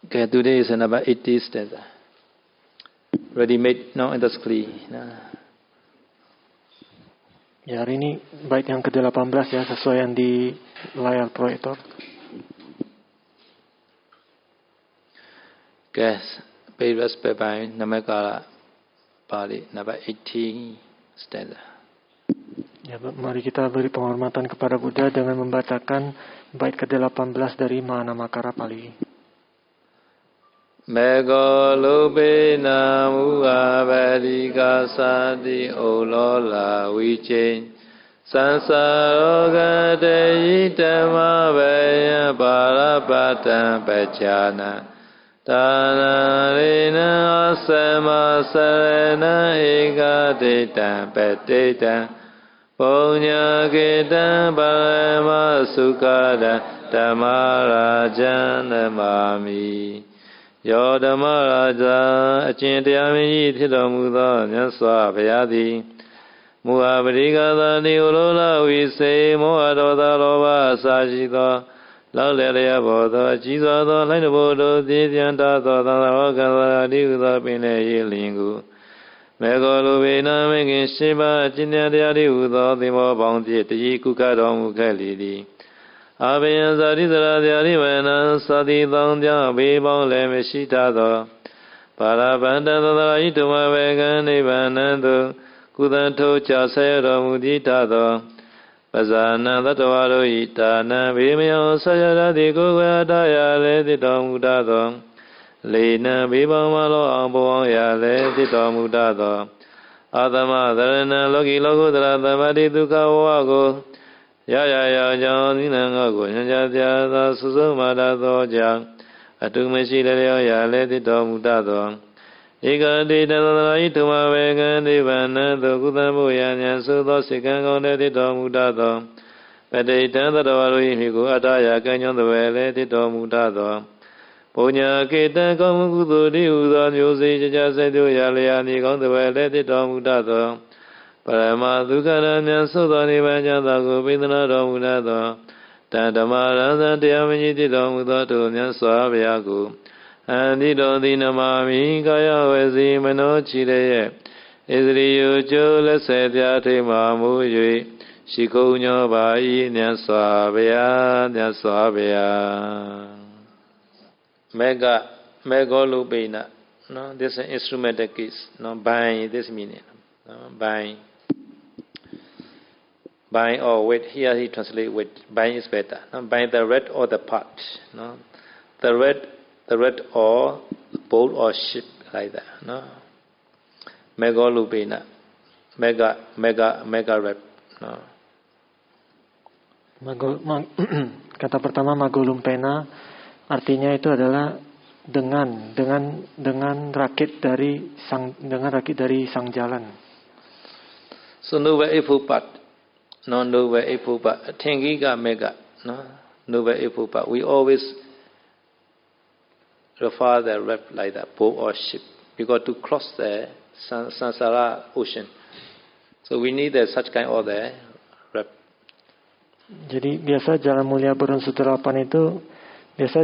Okay, today is number 80 stanza. Ready made now in the screen. Ya, hari ini bait yang ke-18 ya, sesuai yang di layar proyektor. Guys, pay respect by Namakala Pali number 18 stanza. Ya, mari kita beri penghormatan kepada Buddha dengan membacakan bait ke-18 dari Mahanamakara Pali. Mego lupe namu abadika sati olola wichen sansaroga deyi dhamma veya parapatan pachana dana rina asama sarana eka detan petitan punya kita parama sukada dhamma rajana mami Yo Dhamma Raja Achinတရားမင်းကြီးဖြစ်တော်မူသောမြတ်စွာဘုရားသည်မူဟာပရိကသာတိဥလောလဝိစေမောဟဒေါသလောဘအစာရှိသောလောက်လည်းလျက်ပေါ်သောအကြီးစွာသောလိုက်တဘို့တို့သိပြန်တတ်သောသံဃာဝကသာတိဟုသောပင်လည်းရည်လျင်ကိုမေဃောလူဝေနမေခင်ရှိပါအကျဉ်းတရားတိဟုသောသင်္ဘောပေါင်းဖြင့်တည်ကုကတော်မူခဲ့လေသည်အဘယံဇာတိသရာတရားရိဝေနံသတိတောင်းကြဘေးပေါင်းလည်းမရှိတတ်သောပါရဗန္တသသရာဤဓမ္မဝေကံနိဗ္ဗာန်သို့ကုသထိုကြဆဲတော်မူသည့်တတ်သောပဇာနံသတ္တဝါတို့ဤဒါနံဘေမယောဆရာရတိကိုယ်ဝေတရားလည်းတည်တော်မူတတ်သောလေနံဘေးပေါင်းမလောအောင်ပေါင်းရလည်းတည်တော်မူတတ်သောအာသမသရဏံလောကီလောကုတ္တရာသမတိဒုက္ခဝကိုရကြောင့်နိလငါကိုညံ့ကြပြသောစုစုမာတသောကြောင့်အတုမရှိလျောရလည်းတည်တော်မူတတ်သောဧကတိတသရာဤဓမ္မဝေကံနိဗ္ဗာန်သို့ကုသမှုရဉာဏ်ဆိုသောစေကံကောင်းတည်တော်မူတတ်သောပဋိတံသတ္တဝါတို့၏မိကိုအတ္တရာကံကြောင့်တပည့်လည်းတည်တော်မူတတ်သောပုညကေတံကောင်းမှုကုသိုလ်တိဟုသောမျိုးစေ့ကြစေတို့ရလျာနေကောင်းတပည့်လည်းတည်တော်မူတတ်သောပရမဒုက္ခရမြတ်သုသောနိဗ္ဗာန်ကျမ်းသာကိုပိသနာတော်မူသောတန်ဓမ္မရသံတရားမကြီးတည်တော်မူသောထိုမြတ်စွာဘုရားကိုအန္တိတော်သည်နမမိကာယဝေစီမနောချီတဲ့ဣသရိယကျိုးလက်ဆက်ပြထိမှမူ၍ရှိခုံညောပါ၏မြတ်စွာဘုရားမြတ်စွာဘုရားမေဂောလုပိန no this is instrumental case no by this meaning no by or with here he translate with by is better no? By the red or the pot no the red or boat or ship like that no megalupina mega red no kata pertama magolumpena artinya itu adalah dengan rakit dari sang jalan. So nova ipupat, no nova ipupat, tengiga mega, no nova ipupat. We always refer the rep like that, boat or ship, because to cross the samsara ocean. So we need such kind of the rep. Jadi biasa Jalan Mulia Burun Suterapan itu biasa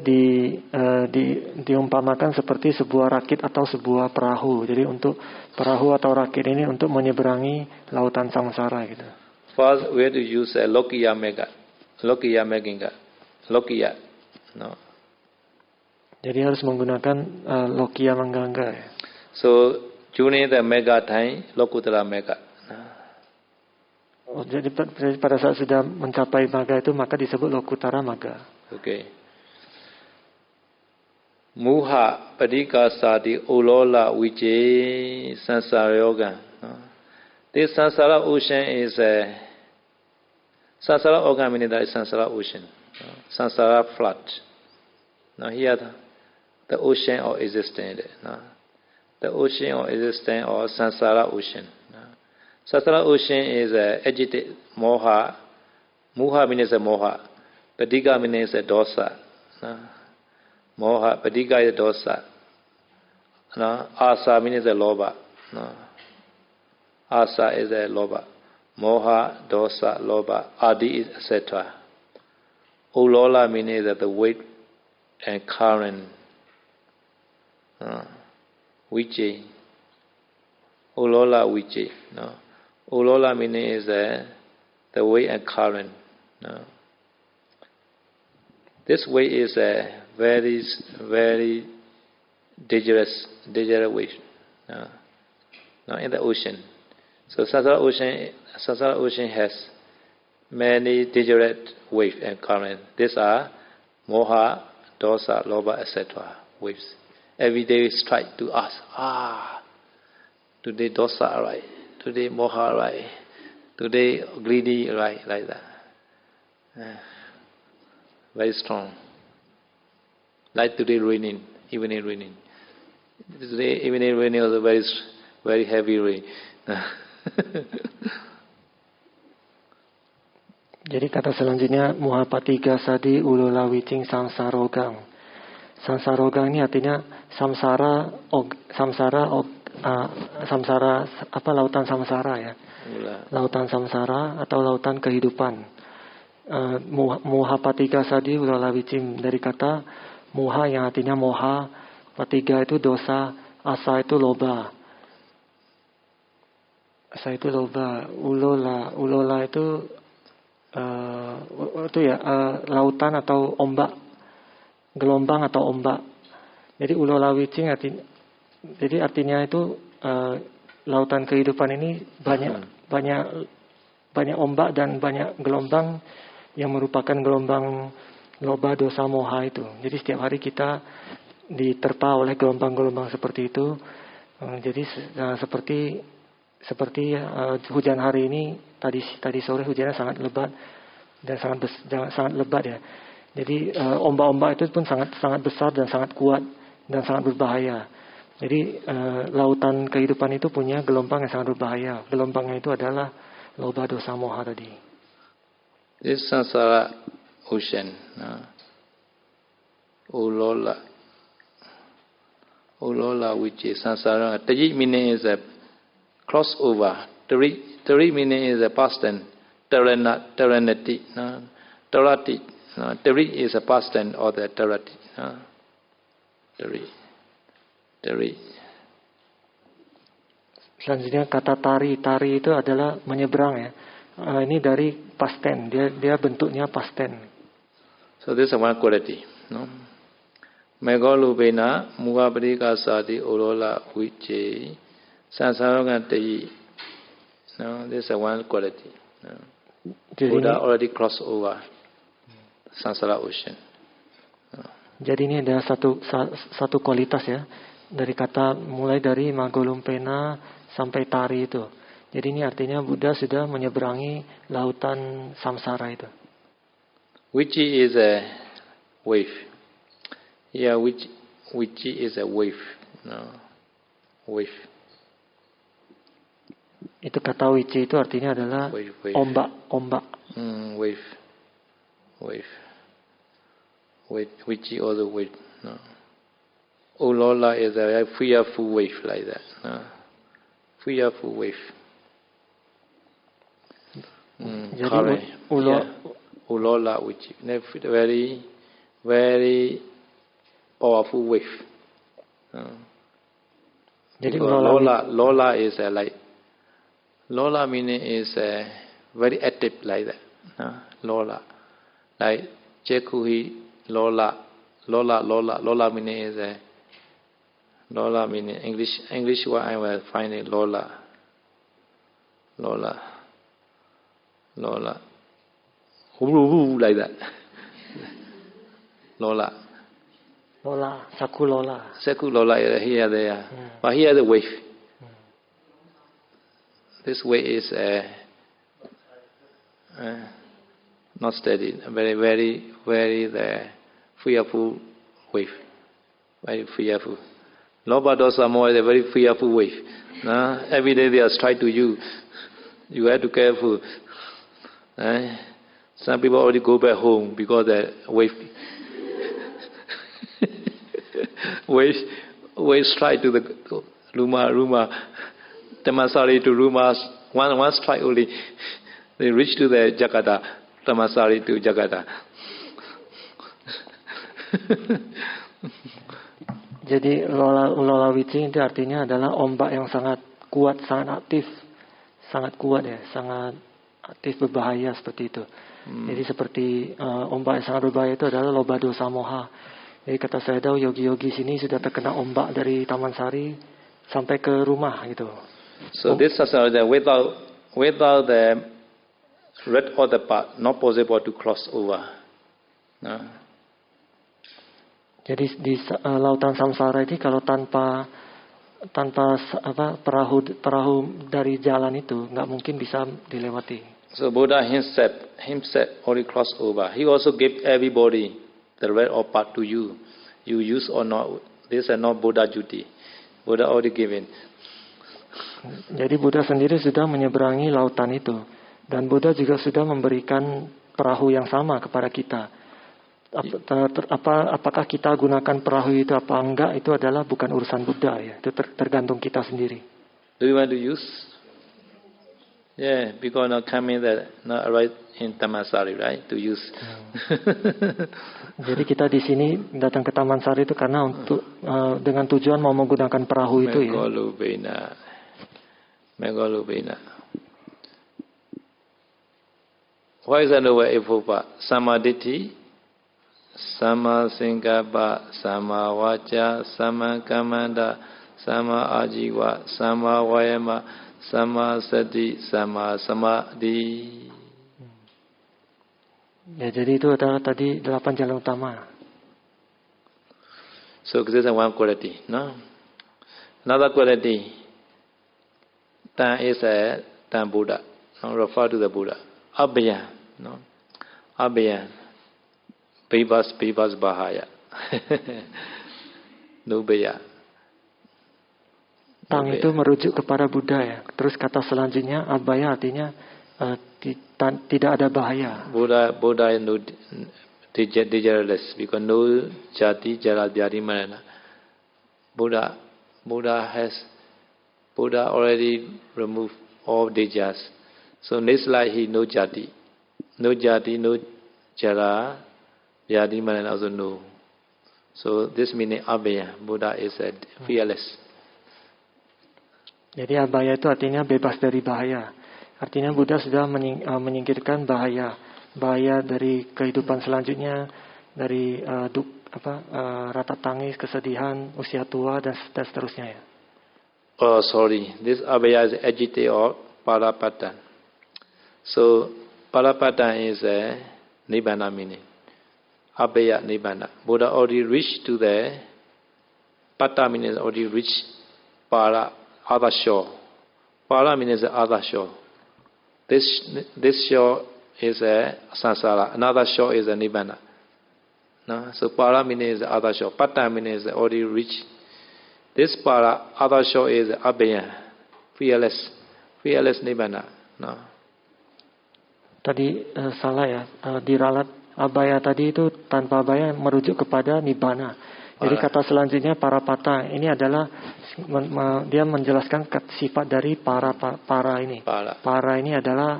diumpamakan seperti sebuah rakit atau sebuah perahu. Jadi untuk perahu atau rakit ini untuk menyeberangi lautan samsara gitu. First we have to use Lokiya Mega. No. Jadi harus menggunakan Lokiya Manggangga. So during the Mega time, Lokutara Mega. Oh, jadi pada saat sudah mencapai Maga itu maka disebut Lokutara Maga. Okay. Muha padika sati ulola vijay sansara yoga. This sansara ocean is sansara yoga meaning that is sansara ocean. Sansara flood. Now here the ocean of existence. The ocean of existence or sansara ocean. Sansara ocean is agitated moha. Muha means moha. Padika means dosa. Moha, padika is dosa. No, asa means loba. No, asa is loba. Moha, dosa, loba, adi is etc. Ulola means that the weight and current Vijay. Ulola Vijay. No? Ulola meaning is the wave and current. No? This wave is a very, very dangerous wave. No? Now in the ocean. So Samsara ocean has many dangerous waves and currents. These are moha, dosa, loba, etc. waves. Every day strike to us. Today dosa right, today moha right, today greedy right, like that. Very strong. Like today raining, evening raining. Today evening raining was a very, very heavy rain. Jadi kata selanjutnya muhapatiga sadi ulola wicing samsarogang. Samsarogang ini artinya samsara lautan samsara ya. Lautan samsara atau lautan kehidupan. Muhapatiga sadi ulola wicing dari kata muha yang artinya moha, patiga itu dosa, asa itu loba. Asa itu loba, ulola itu lautan atau ombak, gelombang atau ombak. Jadi ulola wicing artinya itu lautan kehidupan ini banyak ombak dan banyak gelombang yang merupakan gelombang loba, dosa, moha itu. Jadi setiap hari kita diterpa oleh gelombang-gelombang seperti itu. Jadi seperti hujan hari ini, tadi sore hujannya sangat lebat dan sangat lebat ya. Jadi ombak-ombak itu pun sangat besar dan sangat kuat dan sangat berbahaya. Jadi lautan kehidupan itu punya gelombang yang sangat berbahaya. Gelombangnya itu adalah loba, dosa, moha tadi. This Samsara ocean, Ulola which is Samsara. Taji meaning is a crossover. Tari meaning is a past tense. Taranati. Tarati. Tari is a past tense or the tarati. Tari. Selanjutnya kata tari itu adalah menyeberang ya. Ini dari past tense. Dia bentuknya past tense. So this is one quality. No? Megalubena mugapadika sadi ulola viche sansarangantayi. No, this is one quality. No? Buddha already crossed over Samsara ocean. No. Jadi ini ada satu kualitas ya, dari kata mulai dari Magolumpena sampai tari itu. Jadi ini artinya Buddha sudah menyeberangi lautan samsara itu. Which is a wave. Yeah, which is a wave. No. Wave. Itu kata wici itu artinya adalah wave. Ombak. Wave. Wici or the wave. No. Ulola is a fearful wave like that. No. Fearful wave. Jadi Ulola which very, very powerful wave. Jadi Lola is like Lola meaning is very active like that. Lola like Chekuhi Lola meaning is Lola meaning English what I will find it Lola. Like that. Lola, Saku Lola here there. But here the wave. This wave is not steady. Very, very, very fearful wave. Very fearful. Loba dosa more is a very fearful wave. Every day they are strike to you. You have to be careful. Some people already go back home because the wave strike to the Ruma, Tamasari to Rumas. One strike only. They reach to the Jakarta, Tamasari to Jakarta. Jadi Lola Wicing itu artinya adalah ombak yang sangat kuat, sangat aktif, sangat kuat ya, sangat aktif berbahaya seperti itu. Jadi seperti ombak yang sangat berbahaya itu adalah Lobado Samoha. Jadi kata saya tahu yogi-yogi sini sudah terkena ombak dari Taman Sari sampai ke rumah gitu. So this is that without the red or the part, not possible to cross over. No. Jadi di lautan samsara ini kalau tanpa perahu dari jalan itu nggak mungkin bisa dilewati. So Buddha himself only cross over. He also gave everybody the red or part to you. You use or not. This is not Buddha duty. Buddha already given. Jadi Buddha sendiri sudah menyeberangi lautan itu, dan Buddha juga sudah memberikan perahu yang sama kepada kita. Apakah kita gunakan perahu itu apa enggak, itu adalah bukan urusan Buddha ya, itu tergantung kita sendiri. Do you want to use? Yeah, because not coming that not right in Taman Sari, right? To use. Jadi kita di sini datang ke Taman Sari itu karena untuk dengan tujuan mau menggunakan perahu itu ya. Megalubina. Why is that way Ifupa? Samaditi, Sama Singkapa, Sama Waca, Sama Kamanda, Sama Ajiwa, Sama Wayama, Sama Sati, Sama Samadhi. Ya, jadi itu adalah tadi 8 jalan utama. So this is one quality, no? Another quality, Tan is a Tan Buddha, no? Refer to the Buddha. Abhaya, no? Abhaya. Bebas bahaya. Nubaya. Tang itu merujuk kepada Buddha ya. Terus kata selanjutnya abhaya artinya tidak ada bahaya. Buddha is no dangerous because no jati jara vyadi marana. Buddha already removed all dangers. So next life he no jati, no jara. Yadi Manan also know. So this meaning abhaya, Buddha is fearless. Jadi abhaya itu artinya bebas dari bahaya. Artinya Buddha sudah menyingkirkan bahaya dari kehidupan selanjutnya, dari rata tangis, kesedihan, usia tua dan seterusnya ya. Oh sorry, this abhaya is adjective of parapatan. So parapatan is a nibbana meaning. Abhaya Nibbana. Buddha already reached to the Pata means already reached Para, other shore. Para means the other shore. This shore is a Sansara. Another shore is a Nibbana. No? So Para means the other shore. Pata means already reached. This Para, other shore is Abhaya. Fearless Nibbana. No? Tadi salah ya, diralat. Abhaya tadi itu tanpa abhaya merujuk kepada nibbana. Jadi kata selanjutnya parapata ini adalah dia menjelaskan sifat dari para ini. Para ini adalah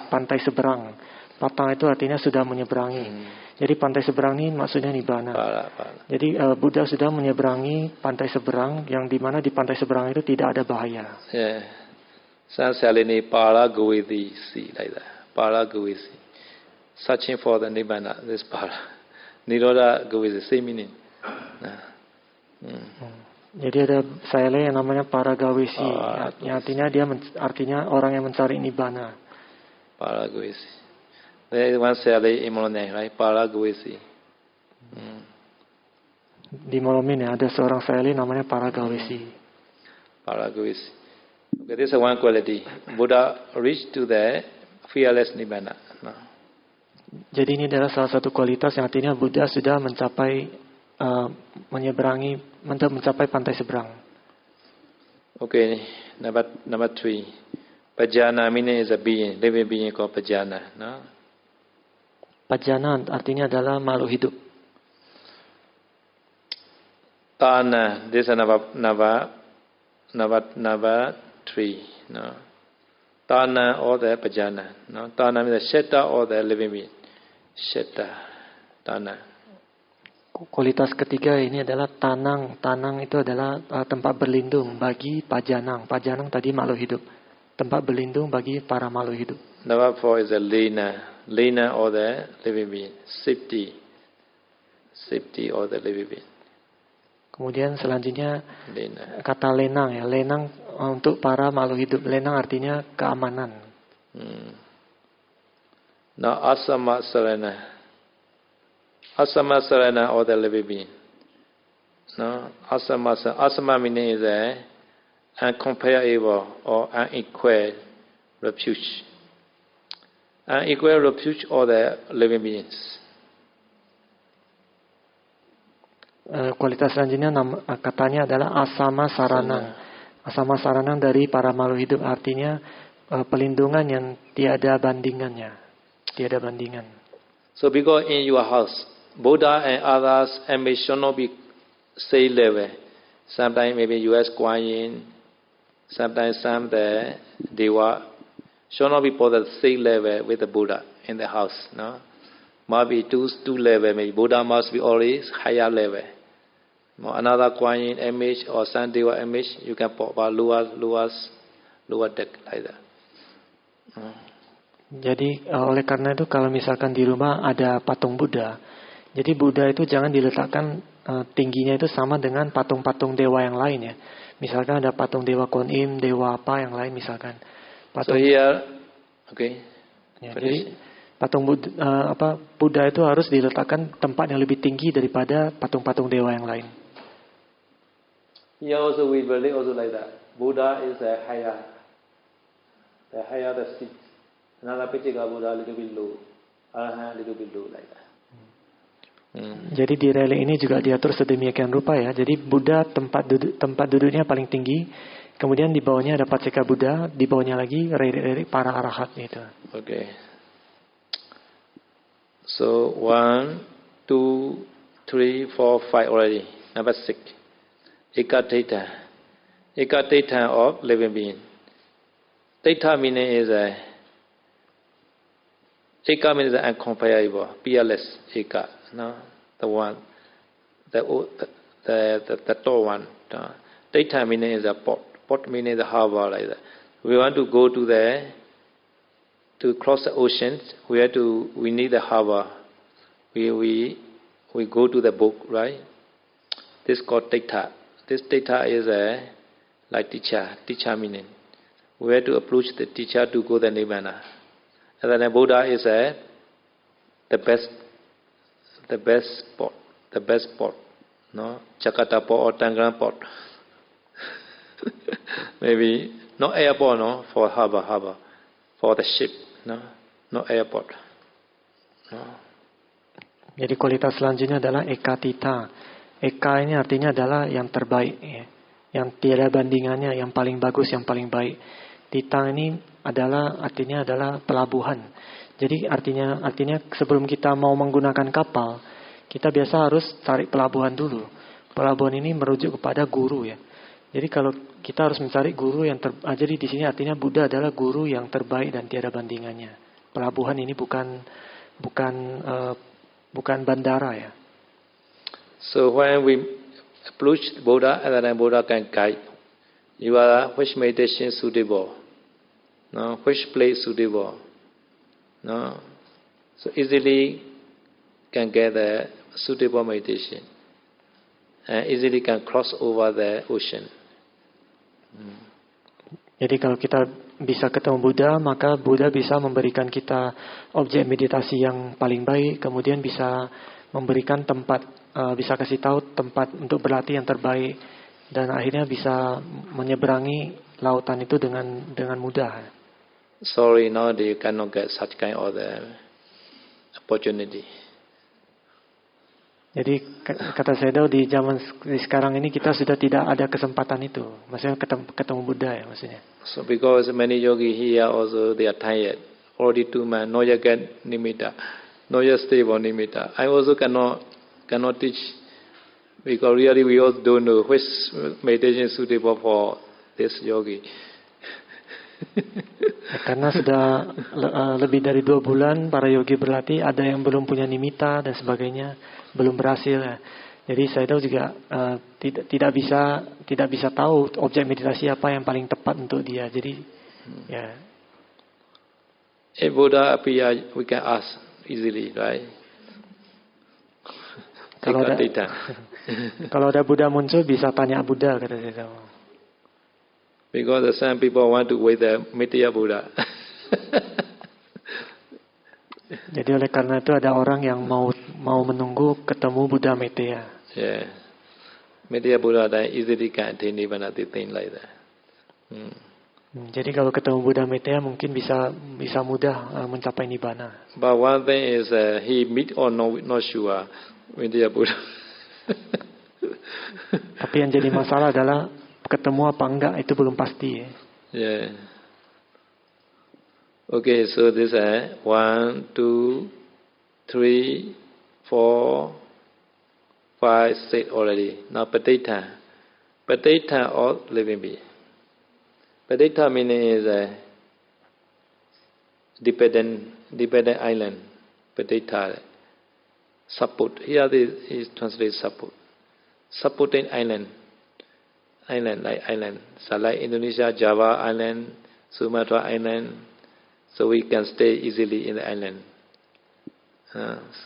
pantai seberang. Patang itu artinya sudah menyeberangi. Jadi pantai seberang ini maksudnya nibbana. Jadi Buddha sudah menyeberangi pantai seberang yang dimana di pantai seberang itu tidak ada bahaya. Sansalini para govithi si like that. Para govithi. Searching for the nibbana, this para. Nirodha govithi, same meaning. Jadi ada sele yang namanya para gawesi, yang artinya orang yang mencari nibbana. Para gawesi. There is one sele in Molomin, right? Para gawesi. Di Molomin ada seorang sele namanya para gawesi. Para gawesi. Okay, this is one quality. Buddha reached to the fearless nibbana. No. Jadi ini adalah salah satu kualitas yang artinya Buddha sudah mencapai mencapai pantai seberang. Okay, number 3. Pajana meaning is a being, living being called pajana. No? Pajana artinya adalah makhluk hidup. Tana, this is number 3. No? Tana or the pajana. No? Tana means the shelter or the living being. Shelter, Tana. Kualitas ketiga ini adalah tanang. Tanang itu adalah tempat berlindung bagi pajanang. Pajanang tadi makhluk hidup. Tempat berlindung bagi para makhluk hidup. Number 4 is a lena. Lena or the living being. Safety. Safety or the living being. Kemudian selanjutnya Lena. kata lenang ya. Lenang untuk para makhluk hidup. Lenang artinya keamanan. Now asama sarana. Asama sarana or the living being. No, asama meaning is a uncomparable or unequal refuge. Unequal refuge or the living beings. Kualitas selanjutnya katanya adalah asama saranang. Asama saranang dari para makhluk hidup artinya pelindungan yang tiada bandingannya. Tiada bandingan. So because in your house, Buddha and others image should not be same level. Sometimes maybe US Kuan Yin, sometimes some the Dewa should not be put at the same level with the Buddha in the house. No, must be two level. Maybe Buddha must be always higher level. Another Kuan Yin image or some Dewa image, you can put about lower deck like that. Jadi oleh karena itu kalau misalkan di rumah ada patung Buddha, jadi Buddha itu jangan diletakkan tingginya itu sama dengan patung-patung dewa yang lain ya. Misalkan ada patung dewa Kuan Im, dewa apa yang lain misalkan. Patung, so here, okay. Ya, jadi patung Buddha itu harus diletakkan tempat yang lebih tinggi daripada patung-patung dewa yang lain. Here also we believe also like that. Buddha is a higher. The higher the seat. Another Pitchika Buddha a little bit low. Arahant a little bit low like that. Jadi di reli ini juga diatur sedemikian rupa ya. Jadi Buddha tempat duduknya paling tinggi. Kemudian di bawahnya ada Pacceka Buddha. Di bawahnya lagi reli para arahat itu. Okay. So 1, 2, 3, 4, 5 already. Number 6. Ekadata. Ekadata of living being. Data meaning is Eka means uncomparable, peerless Eka. No, the one, the tall one. No. Data meaning is a port. Port meaning the harbor like that. We want to go to cross the oceans. We need the harbor. We go to the boat, right? This is called data. This data is like teacher meaning. We have to approach the teacher to go the Nibbana. And then the Buddha is the best port, no? Jakarta port or Tangerang port. Maybe not airport, no, for harbor, for the ship, no, not airport. No. Jadi kualitas selanjutnya adalah ekatita. Eka ini artinya adalah yang terbaik, ya. Yang tiada bandingannya, yang paling bagus, yang paling baik. Tita ini artinya adalah pelabuhan. Jadi artinya sebelum kita mau menggunakan kapal, kita biasa harus cari pelabuhan dulu. Pelabuhan ini merujuk kepada guru ya. Jadi kalau kita harus mencari guru yang jadi di sini artinya Buddha adalah guru yang terbaik dan tiada bandingannya. Pelabuhan ini bukan bandara ya. So when we approach Buddha, and then Buddha can guide you are which meditation suitable, no, which place suitable, no, so easily can get the suitable meditation, and easily can cross over the ocean. Jadi kalau kita bisa ketemu Buddha, maka Buddha bisa memberikan kita objek meditasi yang paling baik, kemudian bisa memberikan tempat, bisa kasih tahu tempat untuk berlatih yang terbaik, dan akhirnya bisa menyeberangi lautan itu dengan mudah. Sorry, now you cannot get such kind of opportunity. Jadi kata Sayadaw di zaman sekarang ini kita sudah tidak ada kesempatan itu, maksudnya ketemu Buddha ya maksudnya. So because many yogi here also they are tired, already 2 months, no yet get nimitta, no yet stable nimitta. I also cannot teach because really we also don't know which meditation is suitable for this yogi. Ya, karena sudah lebih dari 2 bulan para yogi berlatih, ada yang belum punya nimitta dan sebagainya, belum berhasil. Ya. Jadi saya tahu juga tidak bisa tahu objek meditasi apa yang paling tepat untuk dia. Jadi ya. If Buddha appear, we can ask easily, right? Kalau ada Buddha muncul bisa tanya Buddha, kata saya. Because some people want to wait the Mitya Buddha. Jadi oleh karena itu ada orang yang mau menunggu ketemu Buddha Mitya. Yeah, Mitya Buddha that easily can attain Nibbana, they think like that. Jadi kalau ketemu Buddha Mitya mungkin bisa mudah mencapai Nibbana. But one thing is he meet or not sure Mitya Buddha. Tapi yang jadi masalah adalah ketemu apa enggak itu belum pasti. Yeah. Okay, so this 1, 2, 3, 4, 5, 6 already. Now Patitta. Patitta or living being. Patitta meaning is dependent island. Patitta. Support. Here this is translated support. Supporting island. Island. So like Indonesia, Java Island, Sumatra Island. So we can stay easily in the island.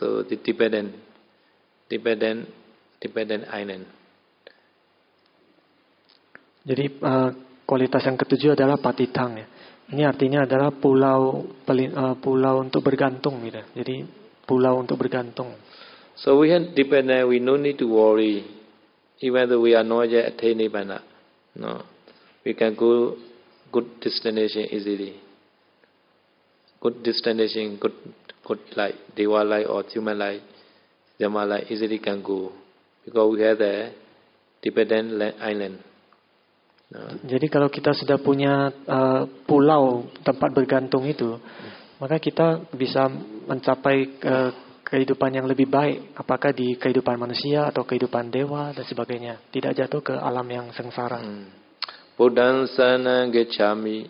So the dependent island. Jadi kualitas yang ketujuh adalah patitang ya. Ini artinya adalah pulau untuk bergantung gitu. Jadi pulau untuk bergantung. So we have dependent, we no need to worry. Even though we are not yet attain Nibbana, no, we can go good destination easily. Good destination, good life, Deva life or human life, Dhamma life easily can go because we have the dependent island. No. Jadi kalau kita sudah punya pulau tempat bergantung itu, maka kita bisa mencapai kehidupan yang lebih baik, apakah di kehidupan manusia atau kehidupan dewa dan sebagainya, tidak jatuh ke alam yang sengsara. Buddhaṃ saranang gacchami.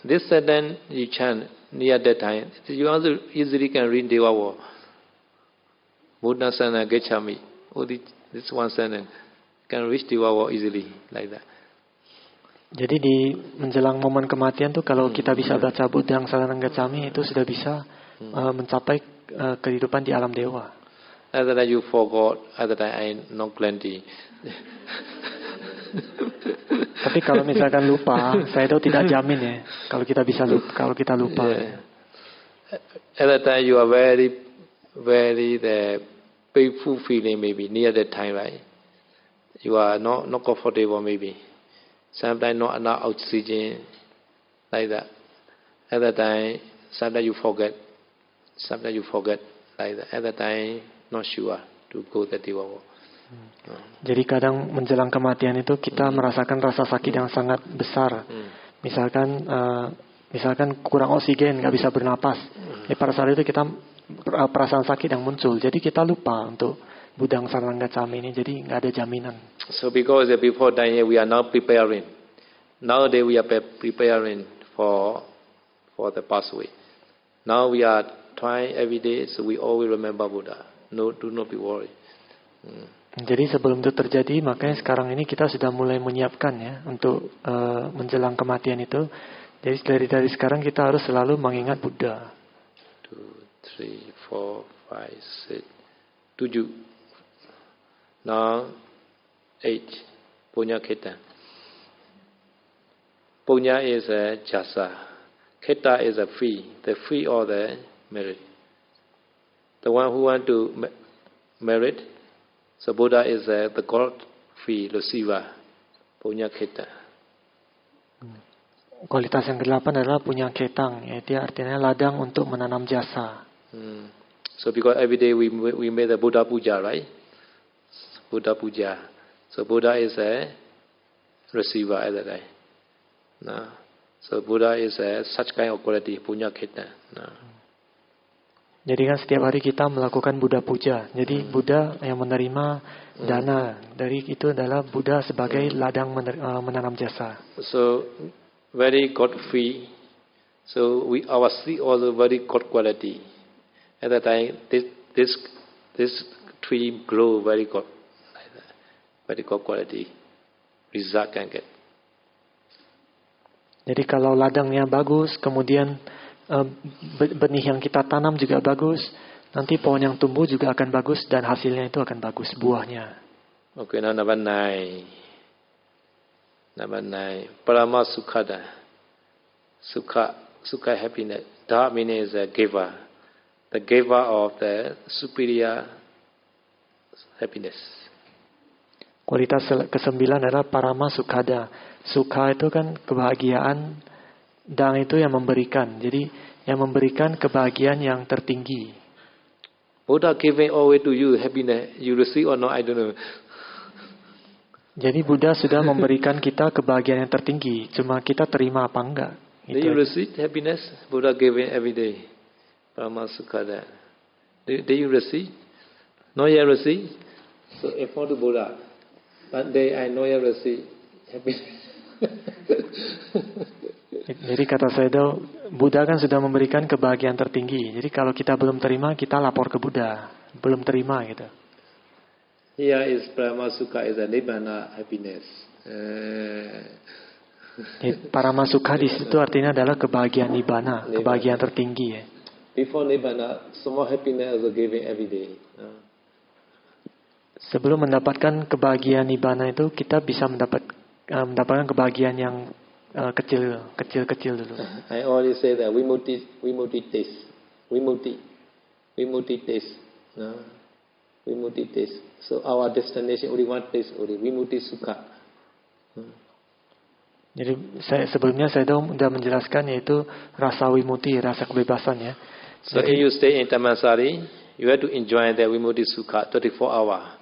This sentence you chant near that time, you also easily can read Deva War. Buddhaṃ saranang gacchami. This one sentence can reach Deva War easily like that. Jadi di menjelang momen kematian tuh kalau kita bisa baca Buddhaṃ saranang gacchami itu sudah bisa mencapai kehidupan di alam dewa. Other than you forgot, other than I not plenty. Tapi kalau misalkan lupa, saya tahu tidak jamin ya. Kalau kita lupa. Yeah. Other time you are very the painful feeling maybe near that time, right? You are not comfortable maybe. Sometimes not enough oxygen like that. Other time, sometimes you forget. Sometimes you forget like that. At the time, not sure to go the Deva War. Jadi kadang menjelang kematian itu kita merasakan rasa sakit yang sangat besar. Misalkan kurang oksigen, nggak bisa bernapas. Pada saat itu kita perasaan sakit yang muncul. Jadi kita lupa untuk Buddhaṃ saranang gacchami ini. Jadi nggak ada jaminan. So because before dying, we are now preparing. Nowadays we are preparing for the pathway. Now we are trying every day, so we always remember Buddha. No, do not be worried. Jadi sebelum itu terjadi, makanya sekarang ini kita sudah mulai menyiapkan ya untuk menjelang kematian itu. Jadi dari sekarang kita harus selalu mengingat Buddha. 2, 3, 4, 5, 6, 7. Now 8. Punya Keta. Punya is a jasa. Keta is a fee. The fee or the merit. The one who want to merit, so Buddha is the God fee, receiver, punya keta. Kualitas yang ke-8 adalah punya ketang, yaitu artinya ladang untuk menanam jasa. So because every day we made the Buddha puja, right? Buddha puja. So Buddha is a receiver at that time. No. So Buddha is such kind of quality, punya keta. No. Jadi kan setiap hari kita melakukan Buddha puja. Jadi Buddha yang menerima dana dari itu adalah Buddha sebagai ladang menanam jasa. So very God free So our seed also very good quality. At that time, this tree grow very good, very good quality. Result can get. Jadi kalau ladangnya bagus, kemudian benih yang kita tanam juga bagus, nanti pohon yang tumbuh juga akan bagus dan hasilnya itu akan bagus, buahnya. Okay, now number 9. Number 9. Parama Sukhada. Sukha happiness. Dha meaning is a giver. The giver of the superior happiness. Kualitas ke-9 adalah Parama Sukhada. Sukha itu kan kebahagiaan, dan itu yang memberikan. Jadi yang memberikan kebahagiaan yang tertinggi. Buddha giving away to you happiness. You receive or not, I don't know. Jadi Buddha sudah memberikan kita kebahagiaan yang tertinggi. Cuma kita terima apa enggak. Do you receive happiness? Buddha giving every day. Parama Sukhada. Do you receive? Not yet receive? So inform to Buddha. One day I know you receive happiness. Jadi kata Sayadaw, Buddha kan sudah memberikan kebahagiaan tertinggi. Jadi kalau kita belum terima, kita lapor ke Buddha. Belum terima gitu. Here is Parama Sukha is a Nibbana happiness. Parama Sukha di situ artinya adalah kebahagiaan Nibbana, kebahagiaan tertinggi. Ya. Before Nibbana, small happiness is giving every day. Sebelum mendapatkan kebahagiaan Nibbana itu, kita bisa mendapatkan kebahagiaan yang kecil dulu. I always say that vimutti taste. Vimutti taste. No? Vimutti taste. So our destination only one taste, only vimutti sukha. Jadi sebelumnya saya sudah menjelaskan yaitu rasa vimutti, rasa kebebasan ya. So if you stay in Dhammasari, you have to enjoy the vimutti sukha 24 hours.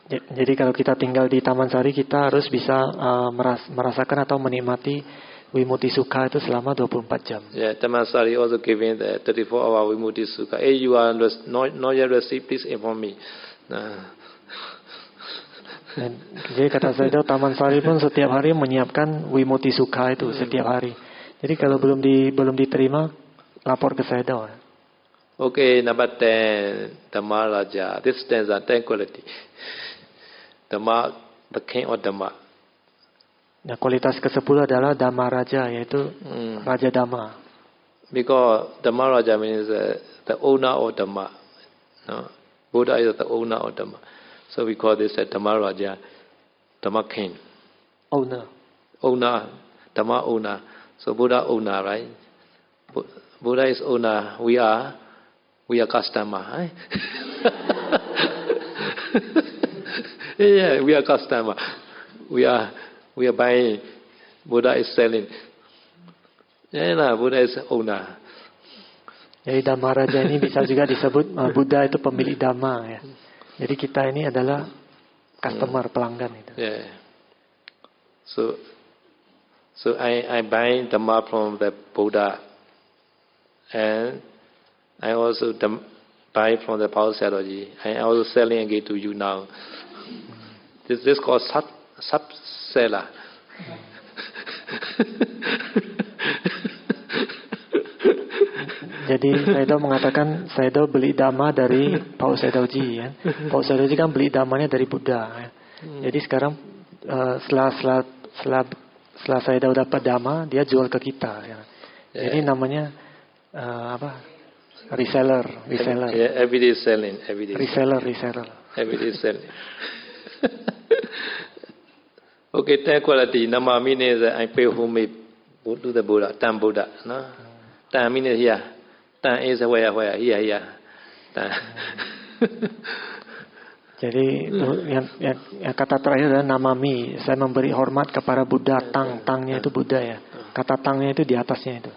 Jadi kalau kita tinggal di Taman Sari, kita harus bisa merasakan atau menikmati Vimutti Sukha itu selama 24 jam. Yeah, Taman Sari also giving the 34-hour Vimutti Sukha. If you are not yet received, please inform me. Jadi kata saya, Taman Sari pun setiap hari menyiapkan Vimutti Sukha itu setiap hari. Jadi kalau belum diterima, lapor ke saya doang. Okay, number 10, Dhamma Raja. This stands on 10 quality. Dhamma, the king of Dhamma. Nah, kualitas ke-10 adalah Dhamma Raja, yaitu Raja Dhamma. Because Dhamma Raja means the owner of Dhamma. No? Buddha is the owner of Dhamma. So we call this a Dhamma Raja, Dhamma king. Owner, Dhamma owner. So Buddha owner, right? Buddha is owner. We are customer. Right? Yeah, we are customer. We are buying. Buddha is selling. Yeah, Buddha is owner. Jadi Dhamma Raja ini bisa juga disebut Buddha itu pemilik Dhamma ya. Jadi kita ini adalah customer, pelanggan itu. Yeah. So I buy Dhamma from the Buddha, and I also buy from the Power Sayadaw. I also selling again to you now. This is called sub-seller. Jadi Sayadaw mengatakan Sayadaw beli Dhamma dari Paul Sayadawji ya. Paul Sayadawji kan beli Dhammanya dari Buddha ya. Jadi sekarang setelah Sayadaw dapat Dhamma, dia jual ke kita ya. Jadi namanya reseller. Yeah, everyday selling. Reseller. Everyday selling. Okay, 10 quality. Nama means I pay homage to the Buddha, Tam Buddha. No? Tam means here. Tam is where? Here. Tam. Jadi yang kata terakhir adalah namami. Saya memberi hormat kepada Buddha. Tangnya itu Buddha ya. Kata tangnya itu di atasnya itu.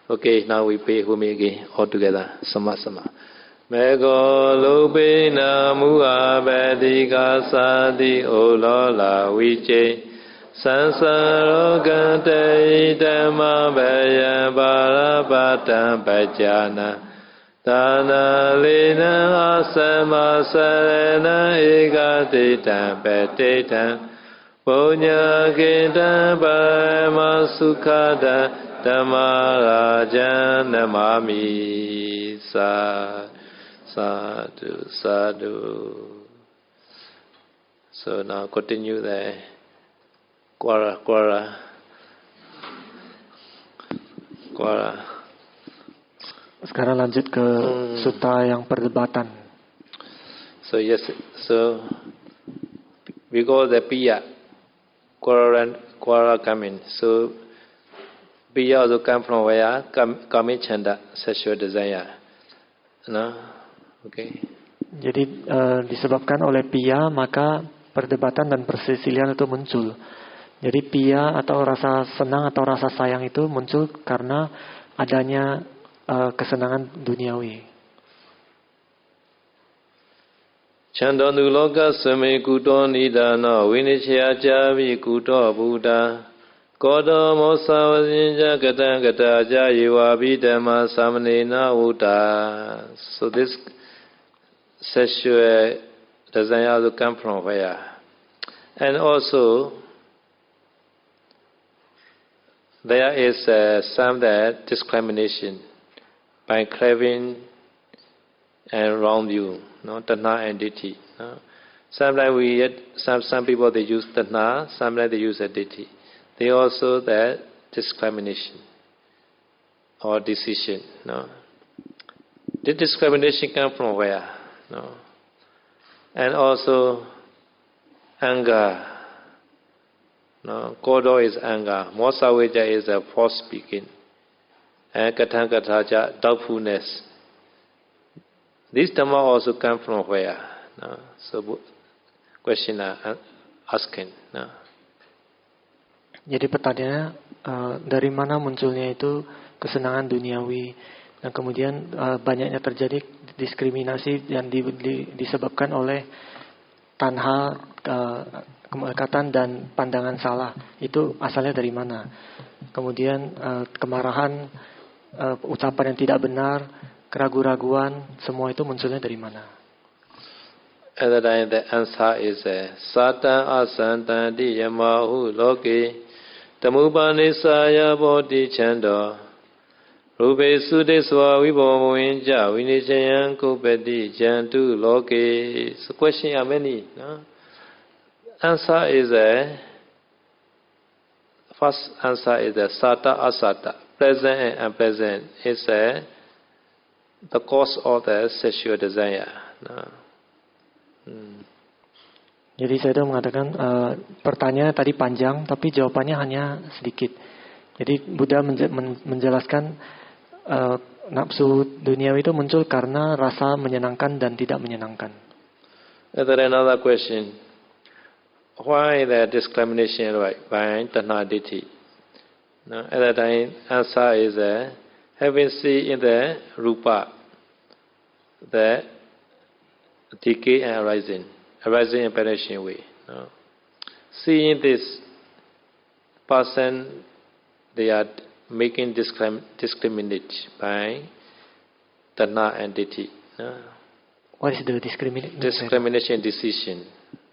Okay, now we pay homage again all together. Sama. Mego lupe namu abadika sadi olola viche sansarogante dhamma baya barabata bajana dana lena asama sarana egatitam petitam Punya kita Paramasukada Dhammarajan Namami Sadhu Sadhu. So now continue the Quara. Sekarang lanjut ke sutta yang perdebatan. So yes, so because the Piya, Quara come in. So Piya also come from where? Kamichanda, sexual desire. No? Okay. Jadi disebabkan oleh Piya, maka perdebatan dan perselisihan itu muncul. Jadi Piya atau rasa senang atau rasa sayang itu muncul karena adanya kesenangan duniawi. Chandonu loka sami kuto nidana winichya javi kuto buddha kodo mosa vasinja gata gata jayiwa bidama samanena uta. So this sexual desire to come from where? And also there is some that discrimination by craving and wrong view, no, tanha and ditthi. No? Sometimes some people they use tanha, sometimes they use a ditthi. They also that discrimination or decision. No, the discrimination come from where? No, and also anger. No, kodo is anger. Mosaweja is a false speaking. And kathankataja, doubtfulness. These dhamma also come from where? No? So, question asking. No? Jadi pertanyaannya dari mana munculnya itu kesenangan duniawi dan kemudian banyaknya terjadi diskriminasi yang disebabkan oleh tanha, kemelekatan dan pandangan salah. Itu asalnya dari mana? Kemudian kemarahan, ucapan yang tidak benar, keraguan-raguan, semua itu munculnya dari mana? At that time the answer is Sata asantanti yamahu loke tamupanisaya bodhi chando Rube sude swa vibhavinja vinichayan kupeti jantu loke. So question are many. No? Answer is first answer is sata asata, present and unpresent is the cause of the sexual desire. No? Jadi saya sudah mengatakan pertanyaan tadi panjang, tapi jawabannya hanya sedikit. Jadi Buddha menjelaskan nafsu duniawi itu muncul karena rasa menyenangkan dan tidak menyenangkan. There another question. Why the discrimination by tanha ditthi? No, at that time, answer is having seen in the rupa, the decay and arising in perishing way. No. Seeing this person, they are making discriminate by tanha and ditthi. No. What is the discrimination? Discrimination decision.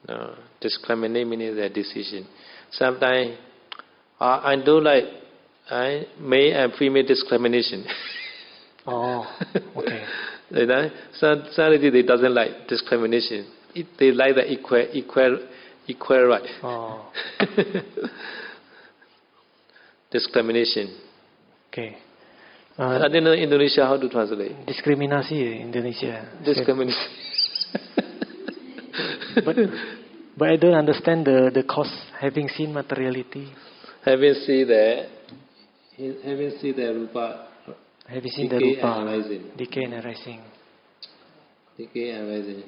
No. Discriminate means a decision. Sometimes I don't like male and female discrimination. Oh, okay. Sanity they doesn't like discrimination. They like the equal right. Oh. Discrimination. Okay. I don't know in Indonesia how to translate. Diskriminasi Indonesia. Discrimination. But I don't understand the cause. Having seen materiality. Having seen the rupa. Having seen the rupa. Decay and arising. Decay and arising.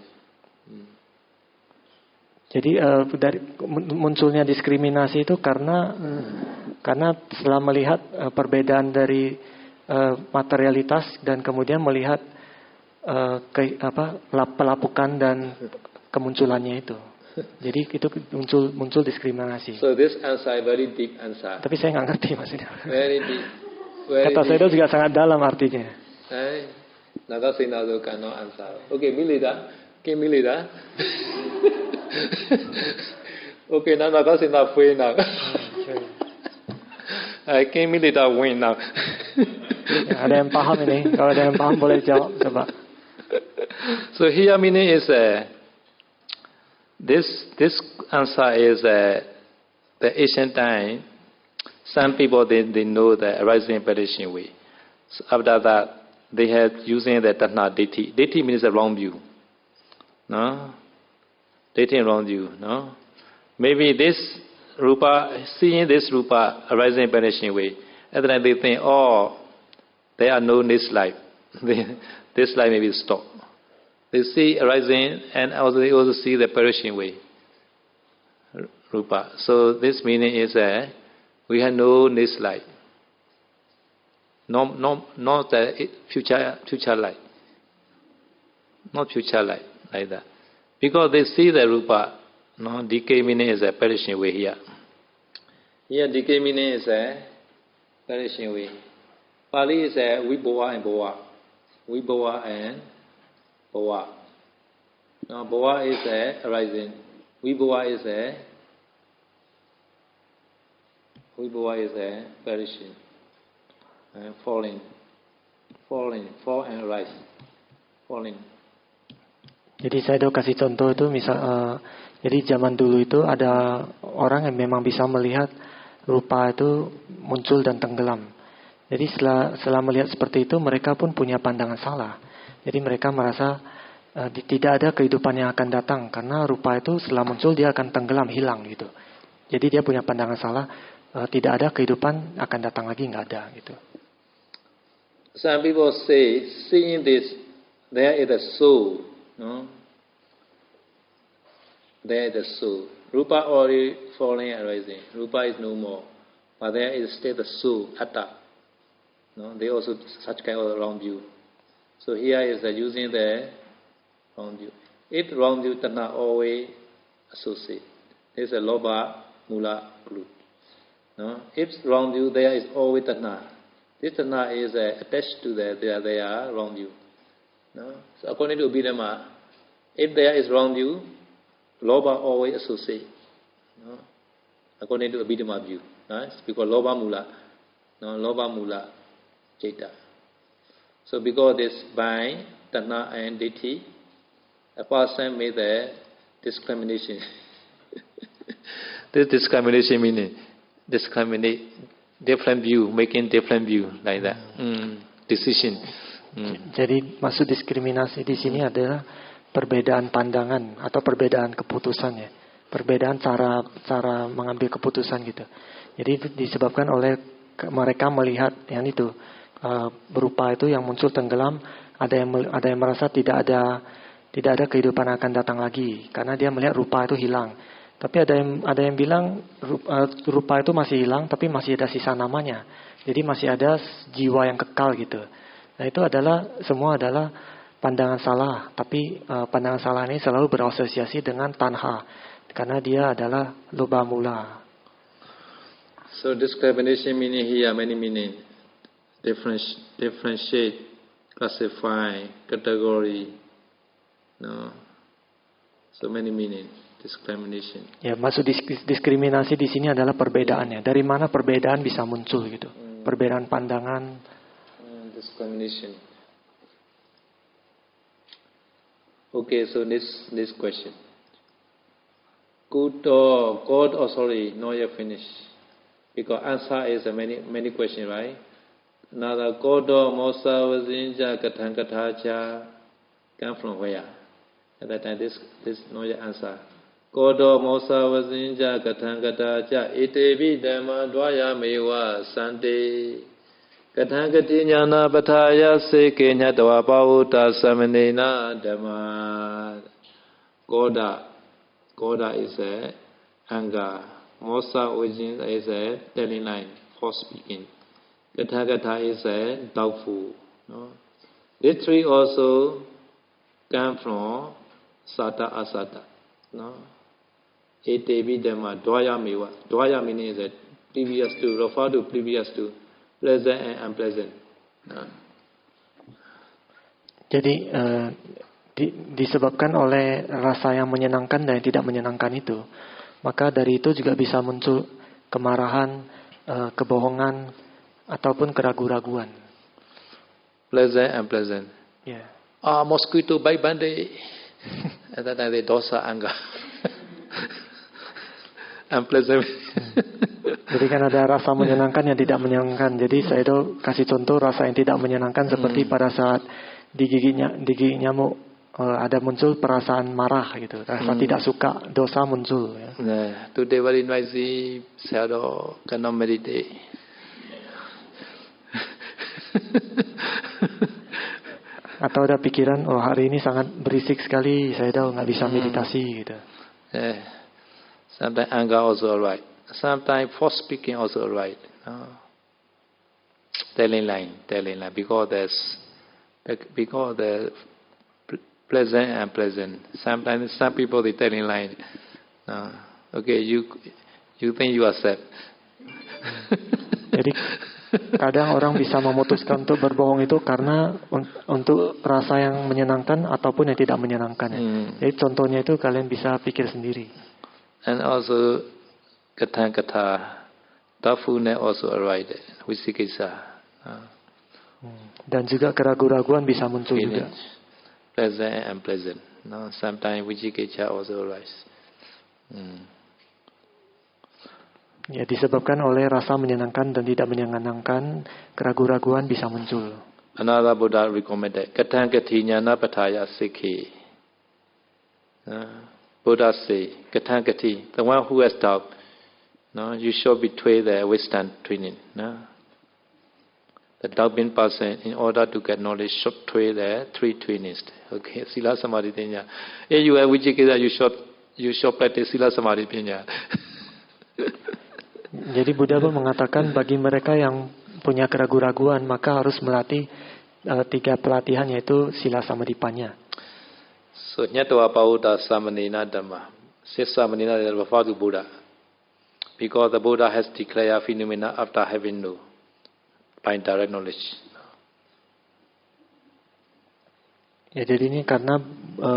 Jadi dari munculnya diskriminasi itu karena setelah melihat perbedaan dari materialitas dan kemudian melihat pelapukan dan kemunculannya itu. Jadi itu muncul diskriminasi. So this answer is very deep answer. Tapi saya nggak ngerti maksudnya. Very deep. Kata saya itu juga sangat dalam artinya. Nada sinado kano answer. Okay, milida. Okay, now kau sini free now. Okay. Can me later win now. Ya, ada yang paham ini? Kalau ada yang paham boleh jawab coba. So here meaning is this answer is the ancient time. Some people they know the arising perishing way. So after that they have using the Tanha Ditti. Ditti means a wrong view. No? Ditti wrong view. No? Maybe this rupa, seeing this rupa arising and perishing way, and then they think, oh, there are no next life. This life may be stopped. They see arising and also they also see the perishing way. Rupa. So this meaning is we have no next life. Not the future life. Not future life like that. Because they see the rupa. No, decay meaning is a perishing way here. Here decay meaning is a perishing way. Pali is a vibhava and bhava. Vibhava and bhava. Now bhava is a arising. Vibhava is a perishing. Falling. Fall and rise. Falling. Jadi saya udah kasih contoh itu jadi zaman dulu itu ada orang yang memang bisa melihat rupa itu muncul dan tenggelam. Jadi setelah melihat seperti itu mereka pun punya pandangan salah. Jadi mereka merasa tidak ada kehidupan yang akan datang karena rupa itu setelah muncul dia akan tenggelam, hilang gitu. Jadi dia punya pandangan salah, tidak ada kehidupan akan datang lagi, nggak ada gitu. Some people say, seeing this, there is a soul. No? There is a soul. Rupa already falling and rising. Rupa is no more. But there is still the soul, atta. No? They also such kind of wrong view. So here is using the wrong view. If wrong view does not always associate, there is a loba, mula, root. No? If wrong view, there is always tanha. This tanha is attached to their wrong view. No? So according to Abhidhamma, if there is wrong view, loba always associate. No? According to Abhidhamma view. Right? Because loba mula. No? Loba mula, ceta. So because this by tanha and ditti, a person made the discrimination. This discrimination meaning discriminate different view, making different view like that. Decision. Jadi maksud diskriminasi di sini adalah perbedaan pandangan atau perbedaan keputusan ya. Perbedaan cara mengambil keputusan gitu. Jadi disebabkan oleh mereka melihat yang itu berupa itu yang muncul tenggelam, ada yang merasa tidak ada kehidupan akan datang lagi karena dia melihat rupa itu hilang. Tapi ada yang bilang rupa itu masih hilang tapi masih ada sisa namanya. Jadi masih ada jiwa yang kekal gitu. Nah itu semua adalah pandangan salah. Tapi pandangan salah ini selalu berasosiasi dengan tanha. Karena dia adalah loba mula. So discrimination meaning here many meaning. Differentiate, classify, category. No. So many meaning. Discrimination. Ya, maksud diskriminasi di sini adalah perbedaannya. Dari mana perbedaan bisa muncul gitu? Perbedaan pandangan. Discrimination. Okay, so this question. God, sorry, not yet finished. Because answer is many questions, right? Another Kodo Mosa Vazinja Kathankathacha come from where? At that time, this not yet answer. Kodo Mosa Vazinja Kathankathacha Itevi Dhamma Dwaya Mewa Sante Kathankati Jnana Pathaya Seke Nyatava Pavuta Samanena Dhamma. Koda is anger. Mosa origin is telling line, false speaking. Kathakatha is doubtful. No? These three also come from Sata Asata. No? Etevi Dhamma, Dwaya Mewa. Dwaya meaning is previous to, refer to previous to, pleasant and unpleasant. No? Jadi disebabkan oleh rasa yang menyenangkan dan yang tidak menyenangkan itu, maka dari itu juga bisa muncul kemarahan, kebohongan, ataupun keraguan-raguan. Pleasant and pleasant. Ya. Mosquito bite bandit. And then they dosa anger. Unpleasant. Jadi kan ada rasa menyenangkan yang tidak menyenangkan. Jadi saya itu kasih contoh rasa yang tidak menyenangkan seperti pada saat digigit nyamuk, ada muncul perasaan marah gitu, rasa tidak suka, dosa muncul. Ya. Today very noisy, shadow cannot meditate. Atau ada pikiran, hari ini sangat berisik sekali, saya tahu nggak bisa meditasi gitu. Sometimes anger also alright. Sometimes false speaking also alright. Telling lie, because the pleasant and pleasant. Sometimes some people they telling lie. Okay, you think you accept. Jadi kadang orang bisa memutuskan untuk berbohong itu karena untuk rasa yang menyenangkan ataupun yang tidak menyenangkan. Jadi contohnya itu kalian bisa pikir sendiri. And also kata thoughtfulness also alright. Visikisa. Dan juga keraguan-raguan bisa muncul juga. Pleasant and unpleasant. Sometimes visikisa also arise. Ya, disebabkan oleh rasa menyenangkan dan tidak menyenangkan, keraguan-raguan bisa muncul. Another Buddha recommended Katang Kati Jnana Pataya Sikhi. Buddha say, Katang Kati, the one who has doubt, you should betray the wisdom training. The doubting person, in order to get knowledge, should betray the three trainings. Okay, Sila Samadhi Pinya. If you have Vijikisa, you should practice Sila Samadhi Pinya. Jadi Buddha pun mengatakan bagi mereka yang punya keraguan-raguan maka harus melatih 3 pelatihan, yaitu Sila Samadhipanya. So Nyatwa Pauda Samanina Dhamma. Six Samanina is referred to Buddha. Because the Buddha has declared phenomena after having known by direct knowledge. Ya, jadi ini karena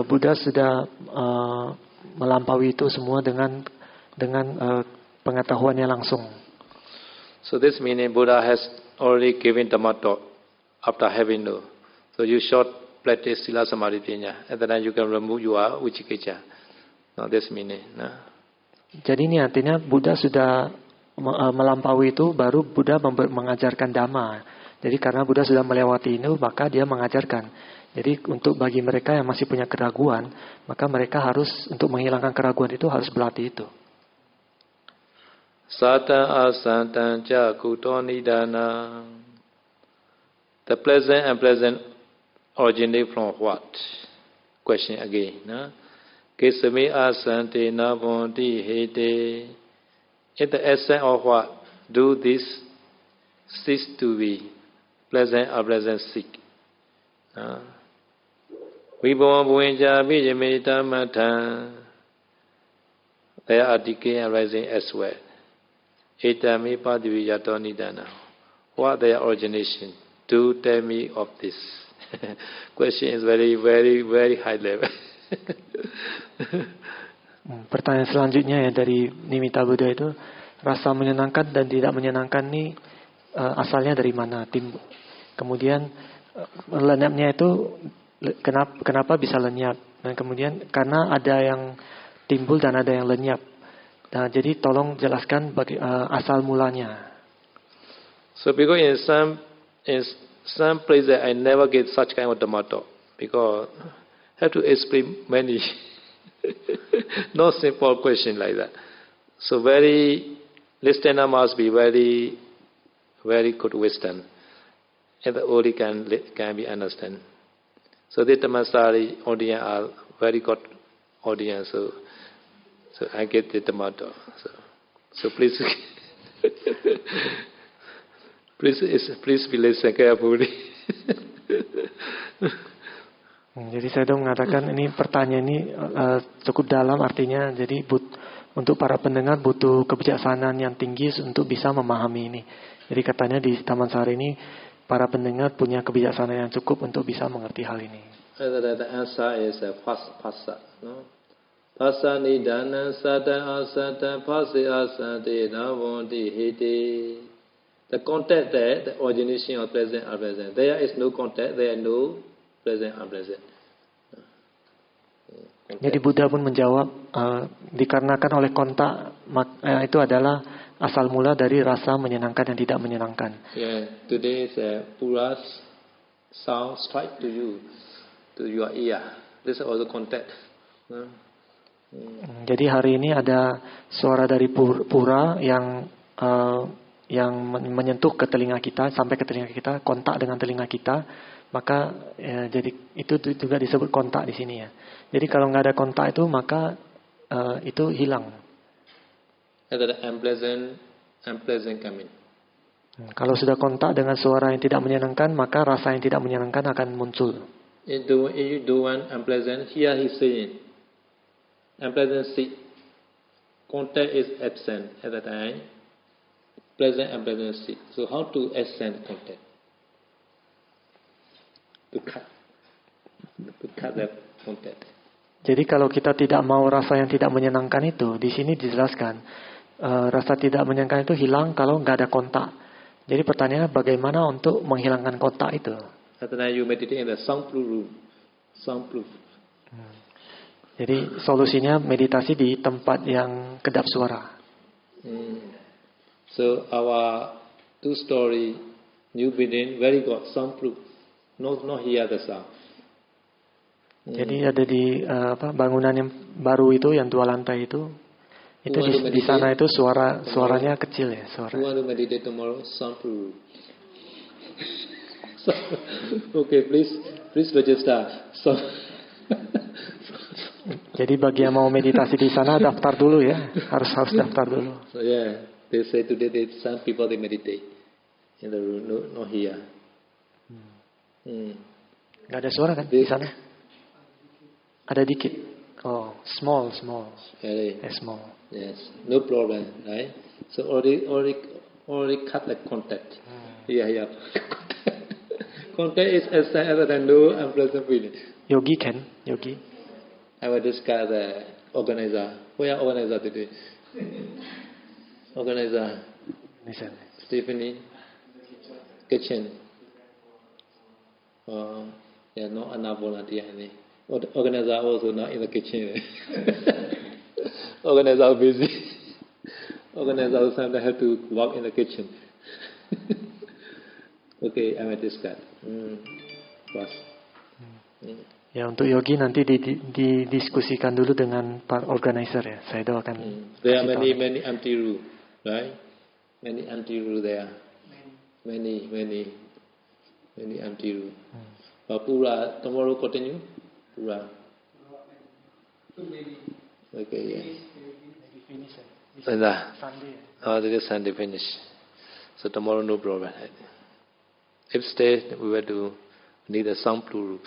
Buddha sudah melampaui itu semua dengan pengetahuannya langsung. So this meaning Buddha has already given Dhamma talk after having known. So you should practice Sila Samadhi Pinya, and then you can remove your Vicikicca. Now this meaning. Jadi ini artinya Buddha sudah melampaui itu, baru Buddha mengajarkan Dhamma. Jadi karena Buddha sudah melewati itu, maka dia mengajarkan. Jadi untuk bagi mereka yang masih punya keraguan, maka mereka harus untuk menghilangkan keraguan itu harus berlatih itu. Sata asanta ja kutoni dana. The pleasant and unpleasant originate from what? Question again. Kesami asante navonti hete. In the essence of what? Do this cease to be pleasant or unpleasant seek. Vibhavam buenja bijamita mata. There are decay arising as well. Etami padiviyato nidana. What their origination? Do tell me of this. Question is very, very, very high level. Pertanyaan selanjutnya ya dari Nimitta Buddha itu, rasa menyenangkan dan tidak menyenangkan ini asalnya dari mana? Kemudian lenyapnya itu kenapa bisa lenyap? Dan kemudian karena ada yang timbul dan ada yang lenyap. Nah, jadi tolong jelaskan asal mulanya. So because in some places I never get such kind of Dhamma talk, because I have to explain many. No simple question like that. So listener must be very, very good wisdom, and the only can be understand. So the Dhammasari audience are very good audience. So I get the Dhamma talk. So please, please be listen carefully. Jadi saya sudah mengatakan ini pertanyaan ini cukup dalam, artinya jadi untuk para pendengar butuh kebijaksanaan yang tinggi untuk bisa memahami ini. Jadi katanya di Taman Sari ini para pendengar punya kebijaksanaan yang cukup untuk bisa mengerti hal ini. The answer is passa, no? Asani dana sata asata phasi asati navonti hiti. The contact there, the origination of present or present. There is no contact, there is no present or present. Jadi Buddha pun menjawab, dikarenakan oleh kontak, itu adalah asal mula dari rasa menyenangkan dan tidak menyenangkan. Yeah, today's Pura's sound strike to you, to your ear. This is also contact. Jadi hari ini ada suara dari Pura yang menyentuh ke telinga kita, sampai ke telinga kita, kontak dengan telinga kita, maka jadi itu juga disebut kontak di sini ya. Jadi kalau nggak ada kontak itu maka itu hilang. Ada unpleasant coming. Kalau sudah kontak dengan suara yang tidak menyenangkan, maka rasa yang tidak menyenangkan akan muncul. If you do one unpleasant, here he's saying, unpleasant seat, contact is absent at the time. Pleasant and unpleasant seat. So how to ascend contact? To cut that contact. Jadi kalau kita tidak mau rasa yang tidak menyenangkan itu, di sini dijelaskan rasa tidak menyenangkan itu hilang kalau nggak ada kontak. Jadi pertanyaannya bagaimana untuk menghilangkan kontak itu? Then you meditate in the soundproof room. Soundproof. Jadi solusinya meditasi di tempat yang kedap suara. So our 2-story new building very good soundproof. Not hear the sound. Jadi ada di bangunan yang baru itu yang 2 lantai itu di sana itu suaranya kecil ya suara. Who want to meditate tomorrow? Soundproof. Okay, please register. So. Jadi bagi yang mau meditasi di sana daftar dulu ya, harus daftar dulu. So yeah, they say today some people they meditate in the room, no here. Gak ada suara kan di sana? Ada dikit. Oh, small. Very small. Yes, no problem, right? So already cut the contact. Yeah. Contact is other than no unpleasant feeling. Yogi. I will discuss the organizer. Where organizer today? Organizer. Stephanie. Kitchen. Yeah, no enough volunteer. Organizer also not in the kitchen. Organizer busy. Organizer sometimes have to work in the kitchen. Okay, I will discuss. First. Ya untuk Yogi nanti didiskusikan dulu dengan para organizer ya. Saya doakan. There are many empty room, right? Many empty room there. Many empty room. But Pura tomorrow continue. Pura. Okay, yeah. Sunday. Sunday finish. So tomorrow no problem. If stay, we will do need a soundproof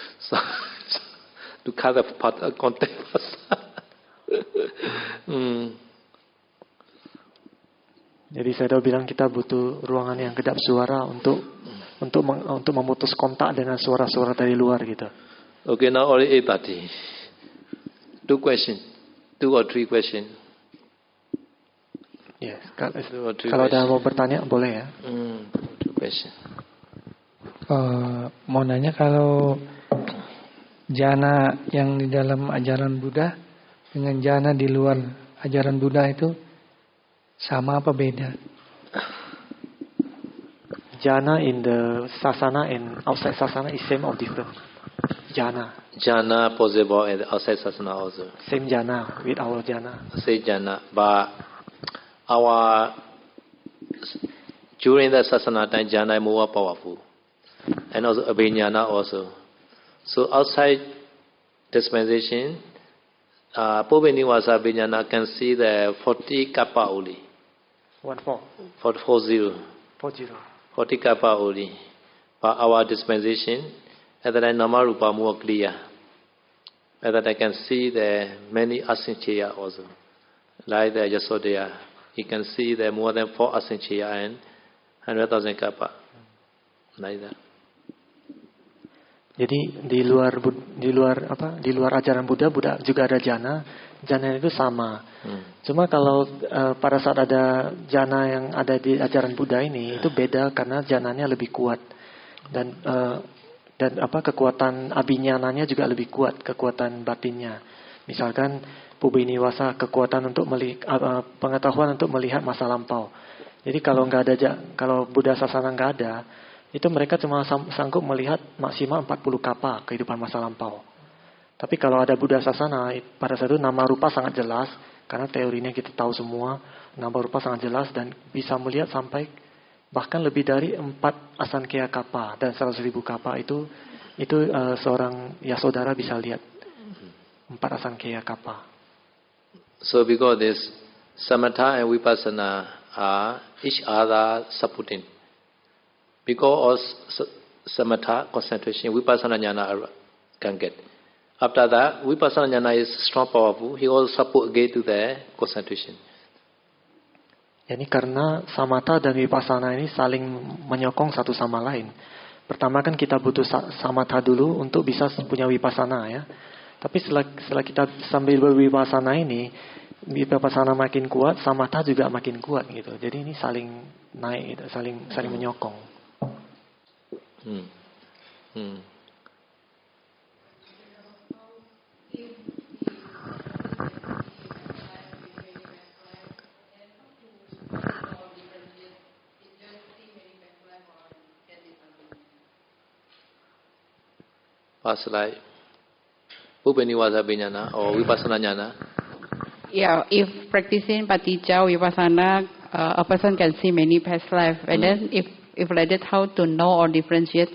to cut the part contact. Jadi saya bilang kita butuh ruangan yang kedap suara untuk memutus kontak dengan suara-suara dari luar gitu. Okay, now only 8:30. 2 or 3 questions. Yes, kalau ada mau bertanya boleh ya. 2 questions. Mau nanya kalau jana yang di dalam ajaran Buddha dengan jana di luar ajaran Buddha itu sama apa beda? Jana in the sasana and outside sasana is same or different? Jana possible and outside sasana also. Same jana with our jana. Same jana, but during the sasana time jana is more powerful. And also abhinyana also. So outside dispensation, Puviniwasa abhinyana can see the 40 kappa only. 40 kappa only. But our dispensation, at that time Namarupa more clear. At that I can see the many asinchaya also. Like the Yasodhya, you can see the more than 4 asinchaya and 100,000 kappa. Like that. Jadi di luar ajaran Buddha juga ada jana. Jana itu sama. Cuma kalau pada saat ada jana yang ada di ajaran Buddha ini itu beda karena jananya lebih kuat dan kekuatan abhinyananya juga lebih kuat, kekuatan batinnya. Misalkan Pubbiniwasa, kekuatan untuk pengetahuan untuk melihat masa lampau. Jadi kalau Buddha Sasana nggak ada, itu mereka cuma sanggup melihat maksimal 40 kapa kehidupan masa lampau. Tapi kalau ada Buddha Sasana, pada saat itu nama rupa sangat jelas, karena teorinya kita tahu semua, nama rupa sangat jelas dan bisa melihat sampai bahkan lebih dari 4 asankya kapa dan 100.000 kapa itu seorang Yasodhara bisa lihat 4 asankya kapa. So because this samatha and vipassana are each other supporting. Because of samatha concentration, vipassana jnana can get. After that, vipassana jnana is strong, powerful. He also support again to the concentration. Jadi karena samatha dan vipassana ini saling menyokong satu sama lain. Pertama kan kita butuh samatha dulu untuk bisa punya vipassana ya. Tapi setelah kita sambil bervipassana ini, vipassana makin kuat, samatha juga makin kuat gitu. Jadi ini saling naik, gitu, saling menyokong. Past life, Pubbiniwasa Vijnana or Vipassana Jnana. Yeah, if practicing Paticca Vipassana, a person can see many past life. And then if like that, how to know or differentiate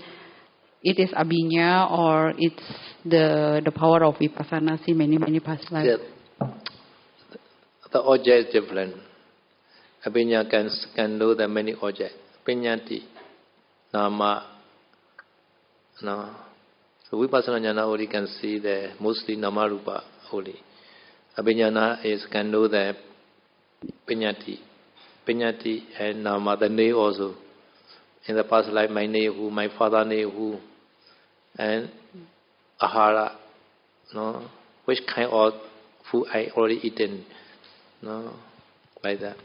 it is abhinya or it's the power of Vipassana, see many past life? Yeah. The object is different. Abhinya can know the many objects. Pinyati, nama, no. So Vipassana Jnana only can see the mostly nama rupa only. Abhinyana can know the Pinyati and nama, the name also. In the past life, my name who, my father name who, and ahara, no, which kind of food I already eaten, no, like that.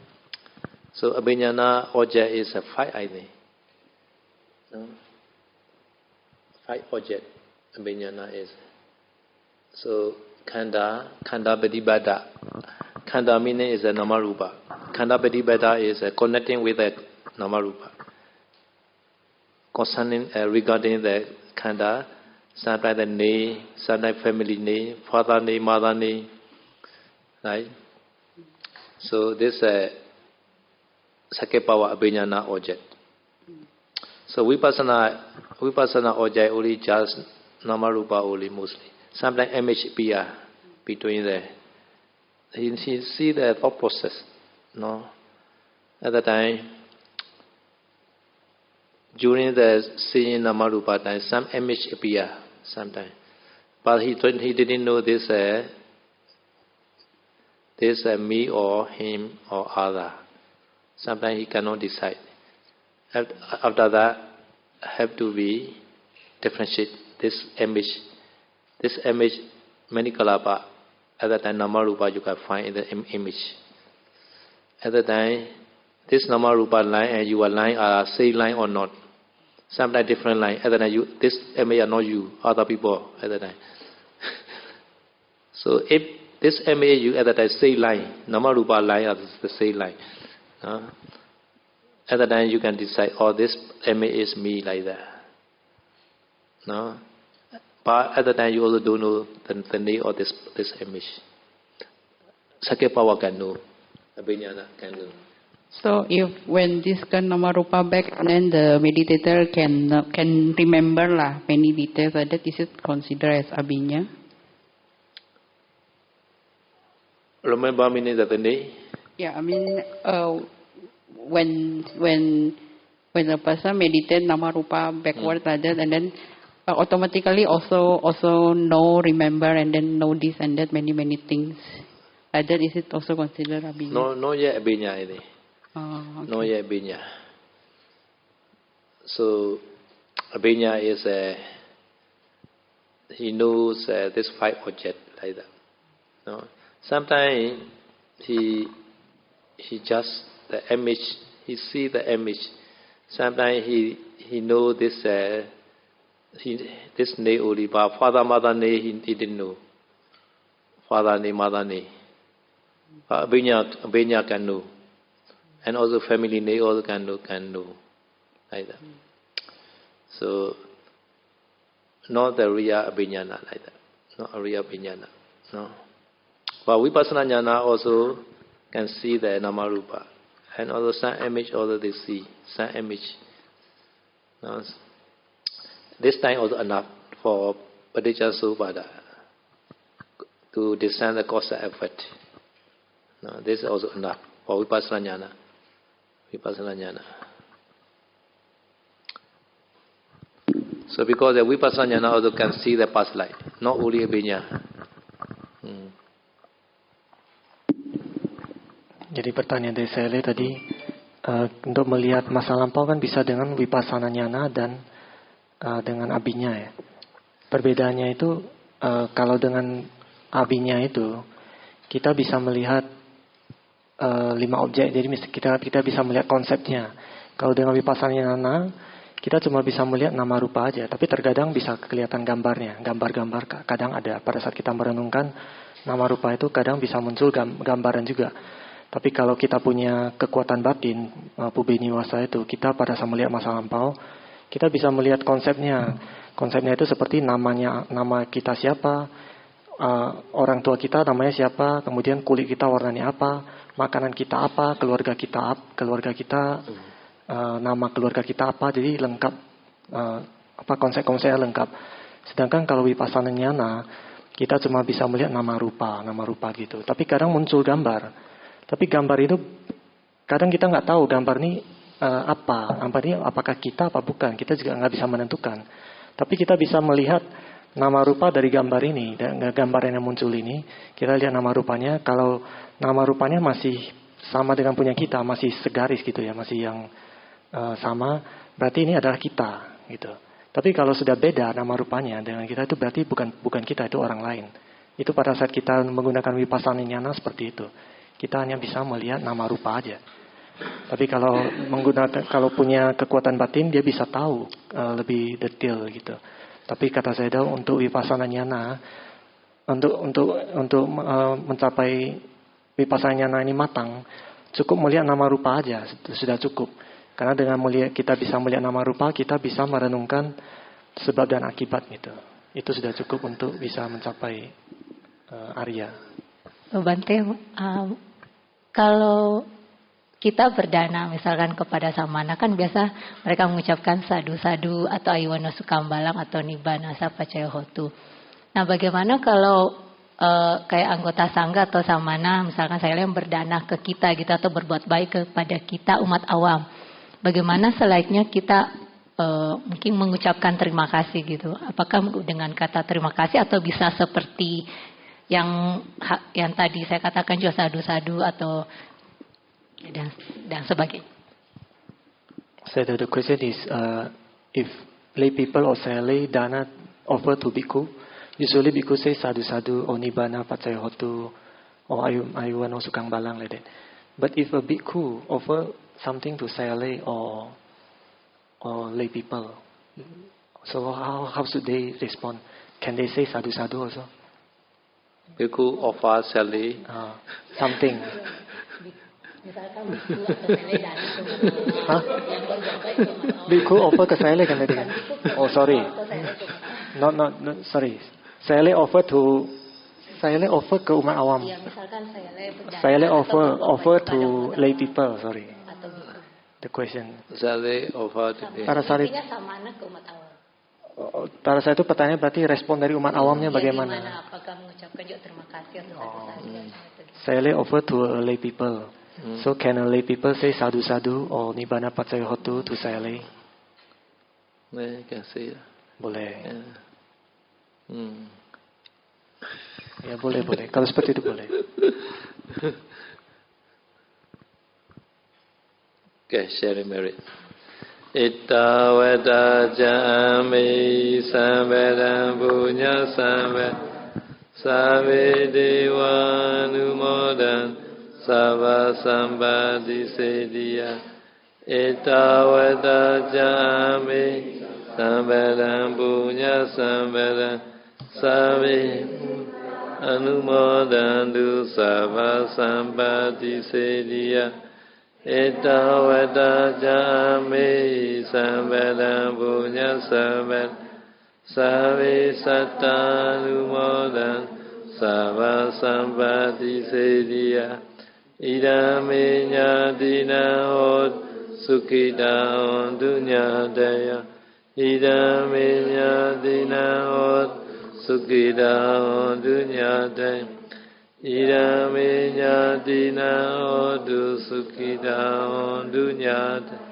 So Abhinyana object is a 5, I think. No? 5 object. Abhinyana is. So Khanda Pratibhada. Khanda meaning is a Namarupa. Khanda Pratibhada is connecting with the Namarupa. Concerning regarding the Khanda, sometimes the name, sometimes family name, father name, mother name, right? So this Sakepawa Abhinyana object. So Vipassana object only just Namarupa only mostly. Sometimes image appear between the. You see the thought process, no? At the time, during the seeing Namarupa time, some image appear sometimes, but he didn't know this me or him or other. Sometimes he cannot decide. After that, have to be differentiate this image. This image, many kalapa. At that time, Namarupa you can find in the image. At that time, this Namarupa line and your line are same line or not. Sometimes different line. At that time, this image are not you, other people at that time. So if this image you at that time same line, Namarupa line are the same line. At that time you can decide, oh, this image is me like that. No? But at the time you also don't know the name of this image. Sakepawa can know. Abhinyana can know. So if when this can Namarupa back, then the meditator can remember many details like that, is it considered as abhinya? Remember meaning that the name? Yeah, I mean when a person meditate Namarupa backward like that, and then automatically also know, remember, and then know this and that many things like that, is it also considered abhinya? No yet abhinya ini. Oh, okay. No yet abhinya. So abhinya is he knows this 5 object like that. No? Sometimes he just the image. He see the image. Sometimes he know this this name only, but father mother name he didn't know. Father name, mother name. Abhinya can know, and also family name also can know like that. So not the real abhinyana like that. Not a real abhinyana. No. But vipassana jnana also can see the namarupa, and also sun image also they see sun image. No. This time also enough for Paticca to discern the cause and effect. No, this is also enough for vipassana jnana. Vipassana jnana. So because the vipassana jnana also can see the past life, not only abhinya. Jadi pertanyaan dari saya tadi, untuk melihat masa lampau kan bisa dengan vipassana jnana dan dengan abhinya ya. Perbedaannya itu kalau dengan abhinya itu kita bisa melihat 5 objek, jadi kita bisa melihat konsepnya. Kalau dengan vipassana jnana kita cuma bisa melihat nama rupa aja, tapi terkadang bisa kelihatan gambarnya, gambar-gambar kadang ada. Pada saat kita merenungkan nama rupa itu kadang bisa muncul gambaran juga. Tapi kalau kita punya kekuatan batin, pubeniwasa itu, kita pada saat melihat masa lampau, kita bisa melihat konsepnya. Konsepnya itu seperti nama kita siapa, orang tua kita namanya siapa, kemudian kulit kita warnanya apa, makanan kita apa, keluarga kita, nama keluarga kita apa, jadi lengkap, konsep-konsepnya lengkap. Sedangkan kalau vipassana jnana, kita cuma bisa melihat nama rupa gitu. Tapi kadang muncul gambar. Tapi gambar itu kadang kita nggak tahu gambar ini gambar ini apakah kita apa bukan. Kita juga nggak bisa menentukan. Tapi kita bisa melihat nama rupa dari gambar ini, dan gambar yang muncul ini. Kita lihat nama rupanya. Kalau nama rupanya masih sama dengan punya kita, masih segaris gitu ya, masih yang sama, berarti ini adalah kita gitu. Tapi kalau sudah beda nama rupanya dengan kita, itu berarti bukan kita, itu orang lain. Itu pada saat kita menggunakan vipassana jnana seperti itu. Kita hanya bisa melihat nama rupa aja. Tapi kalau punya kekuatan batin, dia bisa tahu lebih detail gitu. Tapi kata saya untuk vipassana jnana, untuk mencapai vipassana jnana ini matang, cukup melihat nama rupa aja, sudah cukup. Karena dengan kita bisa melihat nama rupa, kita bisa merenungkan sebab dan akibat gitu. Itu sudah cukup untuk bisa mencapai Arya. Bante, kalau kita berdana misalkan kepada samana, kan biasa mereka mengucapkan sadu-sadu atau aiwano sukambalang atau nibbana sapacaya hotu. Nah, bagaimana kalau kayak anggota sangga atau samana, misalkan saya yang berdana ke kita gitu, atau berbuat baik kepada kita umat awam, bagaimana selayaknya kita mungkin mengucapkan terima kasih gitu? Apakah dengan kata terima kasih atau bisa seperti yang tadi saya katakan juga sadu-sadu atau dan sebagainya. So the question is, if lay people or lay dana offer to bhikkhu, usually bhikkhu say sadu-sadu or nibbana pacaya hotu or ayuwano sukang balang like that. But if a bhikkhu offer something to lay or lay people, so how should they respond? Can they say sadu-sadu also? Bhikkhu offer sally something. Misalkan bhikkhu atau sele dari yang berbuat baik bhikkhu offer ke sele kan tadi? Oh sorry, not sorry. Sele offer ke umat awam. Ya, misalkan sele offer to lay people. Sorry. The question. Sele offer to. Artinya samana ke umat awam. Pada saya itu pertanyaan berarti respon dari umat awamnya bagaimana? Gimana? Apakah mengucapkan juga terima kasih atau sadu-sadu? Sele offer to lay people. So can a lay people say sadu-sadu or nibbana pacaya hotu to sele? Can say. Boleh. Yeah. Ya boleh. Kalau seperti itu boleh. Okay, sharing merit. Ittavata jami samvedam punya samve Sabe dewa numodan Sava sambadi sedia Ittavata jami samvedam punya samvedam Sabe anumodan du sava sambadi sedia Ittavata jami samvedam punya samvedam Sabe sattanumodan Sava sambati sedia Idame nyadina od Sukhita on dunya daya Idame nyadina od Sukhita on dunya daya Idame nyadina od Sukhita on dunya daya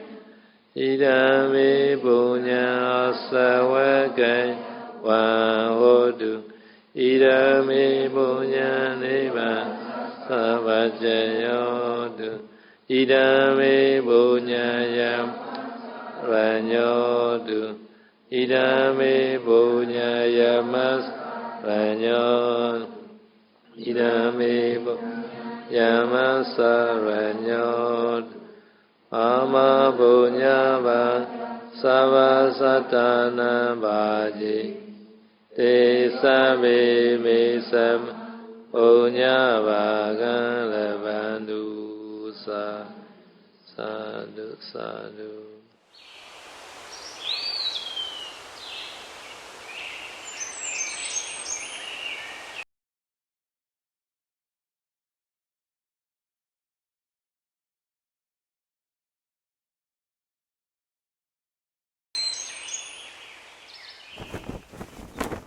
Idame punya asawakai wahodu Idame punya neba sabajayodu Idame punya yam ranyodu Idame punya yamas ranyodu Idame punya yamas ranyodu Ama punya bang sava satana baji te sabe mesam punya bagan lebandu sa sadu sadu